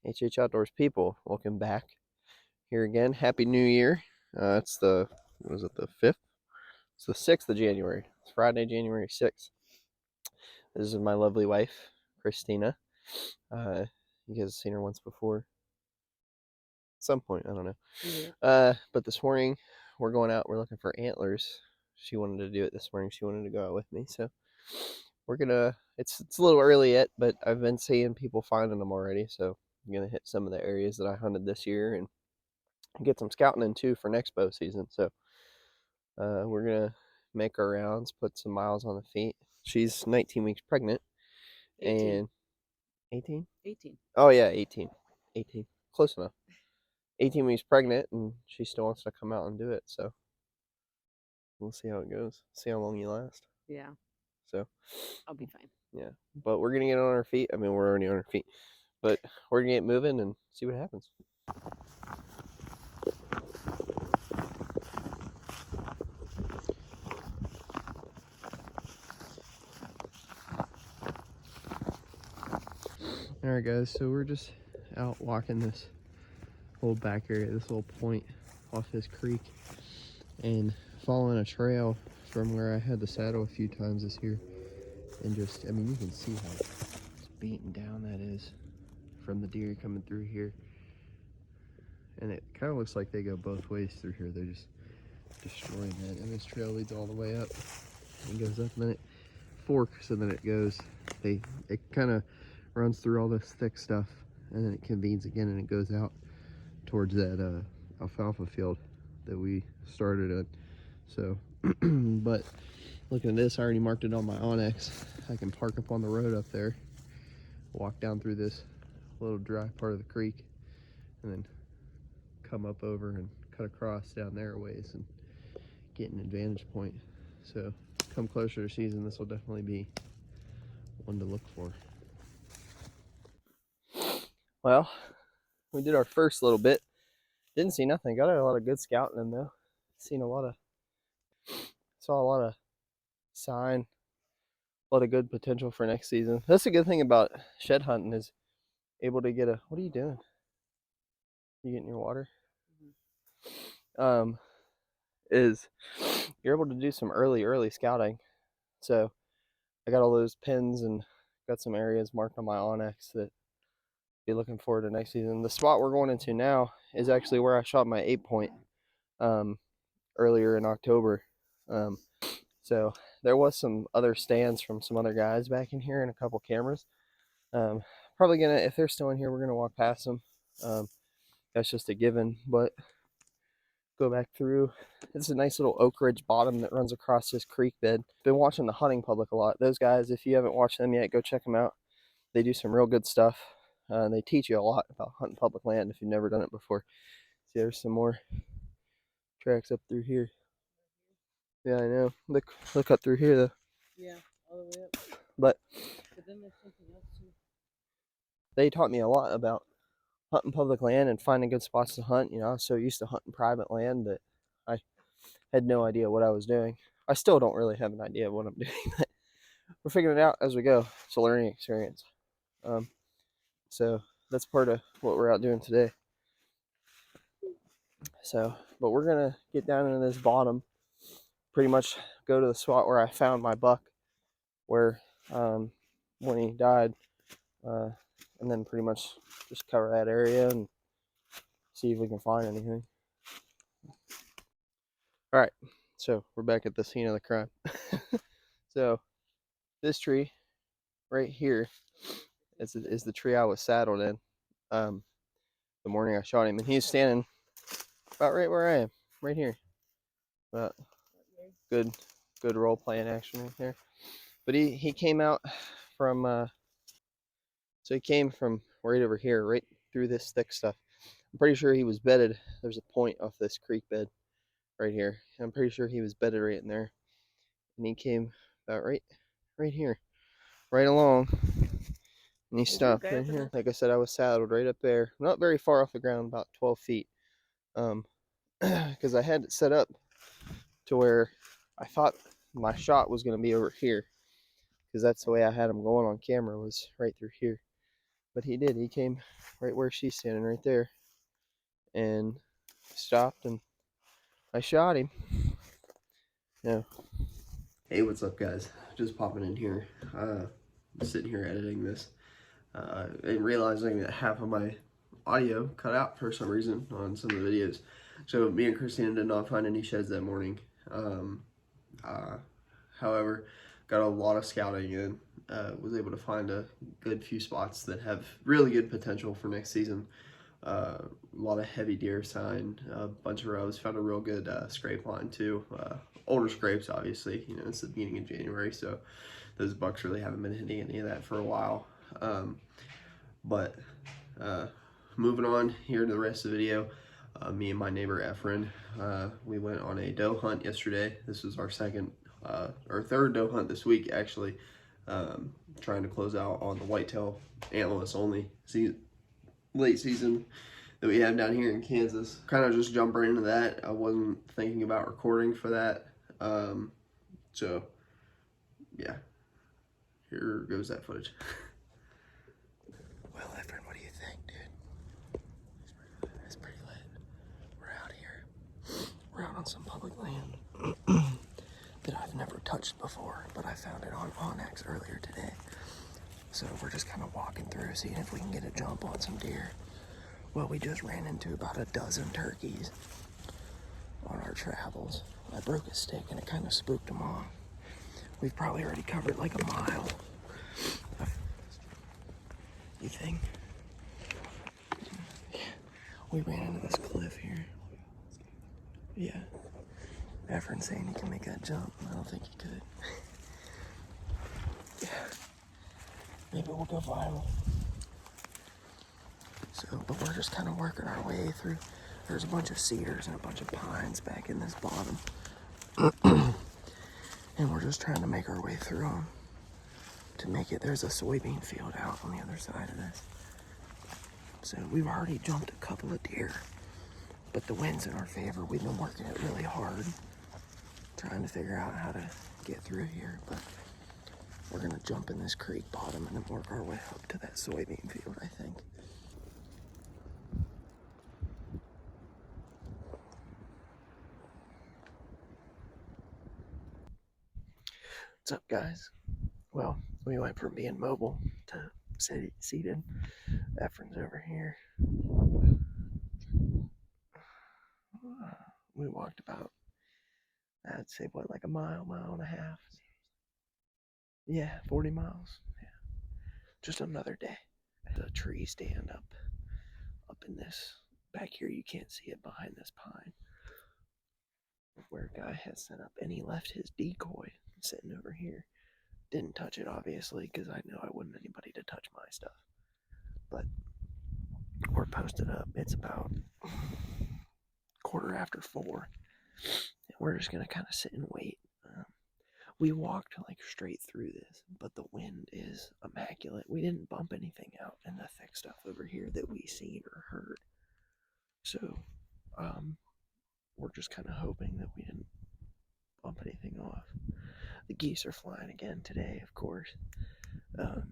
HH Outdoors people, welcome back here again. Happy New Year. It's the, what is it, the 5th? It's the 6th of January. It's Friday, January 6th. This is my lovely wife, Christina. You guys have seen her once before. At some point, I don't know. But this morning, we're going out. We're looking for antlers. She wanted to do it this morning. She wanted to go out with me. So we're gonna, it's a little early yet, but I've been seeing people finding them already. So I'm gonna hit some of the areas that I hunted this year and get some scouting in too for next bow season. So we're gonna make our rounds, put some miles on the feet. She's 19 weeks pregnant. 18. And 18? 18. Oh yeah, 18. 18. Close enough. 18 weeks pregnant, and she still wants to come out and do it. So we'll see how it goes. See how long you last. Yeah. So I'll be fine. Yeah, but we're gonna get on our feet. I mean, we're already on our feet, but we're gonna get moving and see what happens. All right, guys. So we're just out walking this whole back area, this little point off this creek, and following a trail from where I had the saddle a few times this year. And just, I mean, you can see how beaten down that is from the deer coming through here. And it kind of looks like they go both ways through here. They're just destroying that. And this trail leads all the way up and goes up, and then it forks, and then it goes, it kind of runs through all this thick stuff, and then it convenes again, and it goes out towards that alfalfa field that we started at. So, but looking at this, I already marked it on my Onyx. I can park up on the road up there, walk down through this little dry part of the creek, and then come up over and cut across down there a ways and get an advantage point. So come closer to season, this will definitely be one to look for. Well, we did our first little bit. Didn't see nothing. Got a lot of good scouting in though. Saw a lot of sign, a lot of good potential for next season. That's a good thing about shed hunting, is able to get a, what are you doing? You getting your water? Is you're able to do some early scouting. So I got all those pins and got some areas marked on my Onyx that be looking forward to next season. The spot we're going into now is actually where I shot my 8-point earlier in October. So there was some other stands from some other guys back in here and a couple cameras. Probably gonna, if they're still in here, we're gonna walk past them. That's just a given, but go back through. It's a nice little Oak Ridge bottom that runs across this creek bed. Been watching the Hunting Public a lot. Those guys, if you haven't watched them yet, go check them out. They do some real good stuff. They teach you a lot about hunting public land if you've never done it before. See, there's some more tracks up through here. Yeah, I know. Look cut through here though. Yeah, all the way up. But then there's something else too. They taught me a lot about hunting public land and finding good spots to hunt. You know, I was so used to hunting private land that I had no idea what I was doing. I still don't really have an idea of what I'm doing, but we're figuring it out as we go. It's a learning experience. So that's part of what we're out doing today. So, but we're gonna get down into this bottom, pretty much go to the spot where I found my buck, where when he died, and then pretty much just cover that area and see if we can find anything. All right, so we're back at the scene of the crime. So this tree right here is the tree I was saddled in the morning I shot him, and he's standing about right where I am, right here. But good role playing action right there. But he came out from so he came from right over here, right through this thick stuff. I'm pretty sure he was bedded. There's a point off this creek bed right here. I'm pretty sure he was bedded right in there, and he came about right here, right along, and he stopped right here. Like I said, I was saddled right up there, not very far off the ground, about 12 feet, because I had it set up to where I thought my shot was going to be over here, because that's the way I had him going on camera, was right through here. But he did. He came right where she's standing, right there, and stopped, and I shot him. No. Hey, what's up, guys? Just popping in here. Sitting here editing this, and realizing that half of my audio cut out for some reason on some of the videos. So me and Christina did not find any sheds that morning. Uh, However, got a lot of scouting in. Was able to find a good few spots that have really good potential for next season. A lot of heavy deer sign, a bunch of rows. Found a real good scrape line too. Older scrapes, obviously. You know, it's the beginning of January, so those bucks really haven't been hitting any of that for a while. But moving on here to the rest of the video. Me and my neighbor Efren, we went on a doe hunt yesterday. This was our second or third doe hunt this week, actually. Trying to close out on the whitetail antlerless only late season that we have down here in Kansas. Kind of just jump right into that. I wasn't thinking about recording for that. So yeah, here goes that footage. Well, Efren, what do you think, dude? It's pretty lit. We're out here. We're out on some public land that I've never touched before, but I found it on Onyx earlier today. So we're just kind of walking through, seeing if we can get a jump on some deer. Well, we just ran into about a dozen turkeys on our travels. I broke a stick and it kind of spooked them off. We've probably already covered like a mile. You think? Yeah. We ran into this cliff here. Yeah. Efren's saying he can make that jump. I don't think he could. Yeah. Maybe we'll go viral. So, but we're just kind of working our way through. There's a bunch of cedars and a bunch of pines back in this bottom. And we're just trying to make our way through them to make it. There's a soybean field out on the other side of this. So we've already jumped a couple of deer, but the wind's in our favor. We've been working it really hard, trying to figure out how to get through here, but we're gonna jump in this creek bottom and then work our way up to that soybean field, I think. What's up, guys? Well, we went from being mobile to seated. Efren's over here. We walked about, I'd say, what, like a mile and a half? Yeah, 40 miles. Yeah. Just another day. The tree stand up in this. Back here, you can't see it behind this pine. Where a guy has set up, and he left his decoy sitting over here. Didn't touch it, obviously, because I know I wouldn't anybody to touch my stuff. But we're posted up. It's about 4:15. And we're just going to kind of sit and wait. We walked like straight through this, but the wind is immaculate. We didn't bump anything out in the thick stuff over here that we seen or heard. So, we're just kind of hoping that we didn't bump anything off. The geese are flying again today, of course. But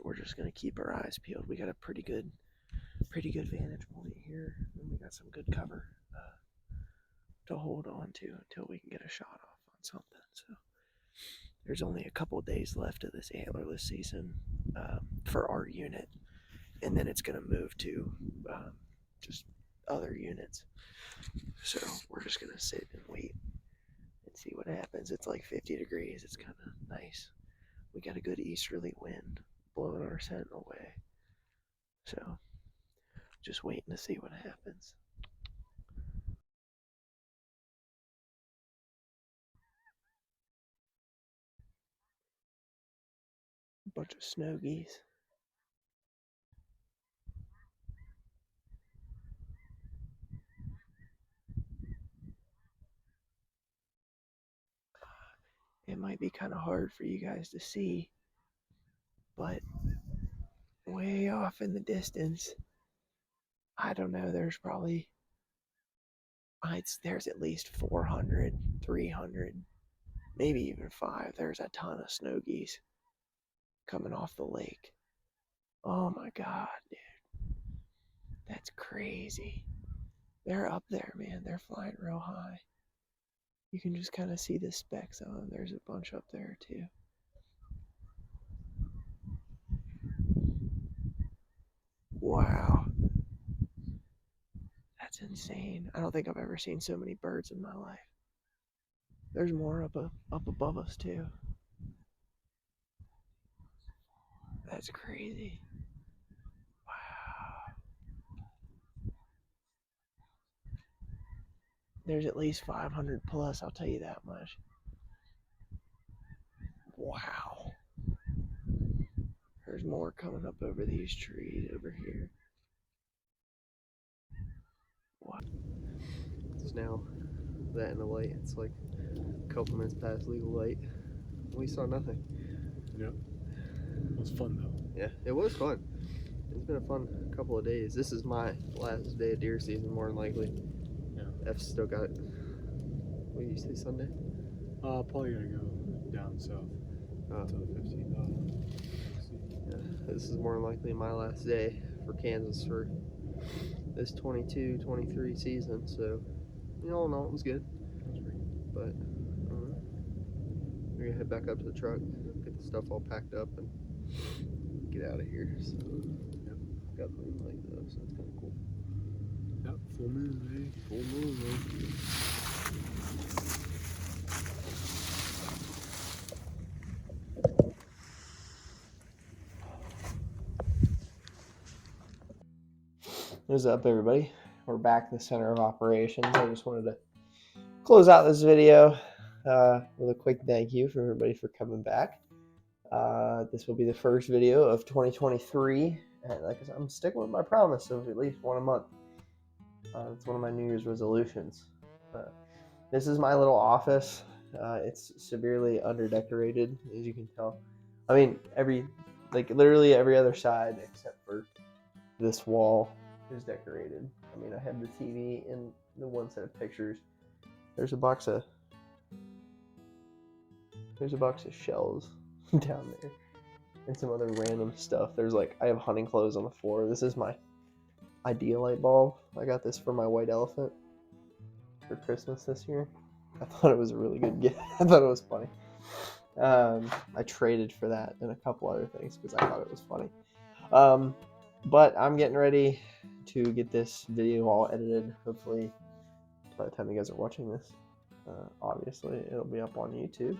we're just gonna keep our eyes peeled. We got a pretty good vantage point here, and we got some good cover to hold on to until we can get a shot off on something. So there's only a couple of days left of this antlerless season for our unit, and then it's gonna move to just other units. So we're just gonna sit and wait and see what happens. It's like 50 degrees. It's kind of nice. We got a good easterly wind blowing our scent away. So just waiting to see what happens. A bunch of snow geese. It might be kind of hard for you guys to see, but way off in the distance, I don't know, there's probably, there's at least 400, 300, maybe even 5. There's a ton of snow geese coming off the lake. Oh my God, dude. That's crazy. They're up there, man. They're flying real high. You can just kind of see the specks of them. There's a bunch up there too. Wow. That's insane. I don't think I've ever seen so many birds in my life. There's more up above us too. That's crazy. Wow. There's at least 500 plus, I'll tell you that much. Wow. There's more coming up over these trees over here. Wow. It's now that in the light. It's like a couple minutes past legal light. We saw nothing. Yep. It was fun though. Yeah, it was fun. It's been a fun couple of days. This is my last day of deer season, more than likely. Yeah. F's still got, what did you say, Sunday? Probably gotta go down south until the 15th. Yeah, this is more than likely my last day for Kansas for this 22-23 season. So, all in all, it was good. But we're gonna head back up to the truck, get the stuff all packed up, and get out of here. So, yep. Got the green light though, so it's kind of cool. Yep, full moon, eh? Full moon, man. What's up, everybody? We're back in the center of operations. I just wanted to close out this video with a quick thank you for everybody for coming back. This will be the first video of 2023, and like I said, I'm sticking with my promise of at least one a month. It's one of my New Year's resolutions. This is my little office. It's severely underdecorated, as you can tell. I mean, literally every other side except for this wall is decorated. I mean, I have the TV and the one set of pictures. There's a box of shells down there and some other random stuff. I have hunting clothes on the floor. This is my Idea light bulb. I got this for my white elephant for Christmas this year. I thought it was a really good gift. I thought it was funny. I traded for that and a couple other things because I thought it was funny. But I'm getting ready to get this video all edited. Hopefully, by the time you guys are watching this, obviously it'll be up on YouTube.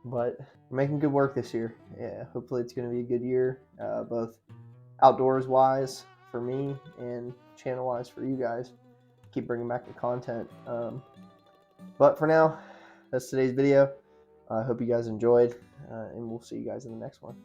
But we're making good work this year. Yeah, hopefully it's going to be a good year, both outdoors wise for me and channel wise for you guys. Keep bringing back the content. But for now, that's today's video. I hope you guys enjoyed, and we'll see you guys in the next one.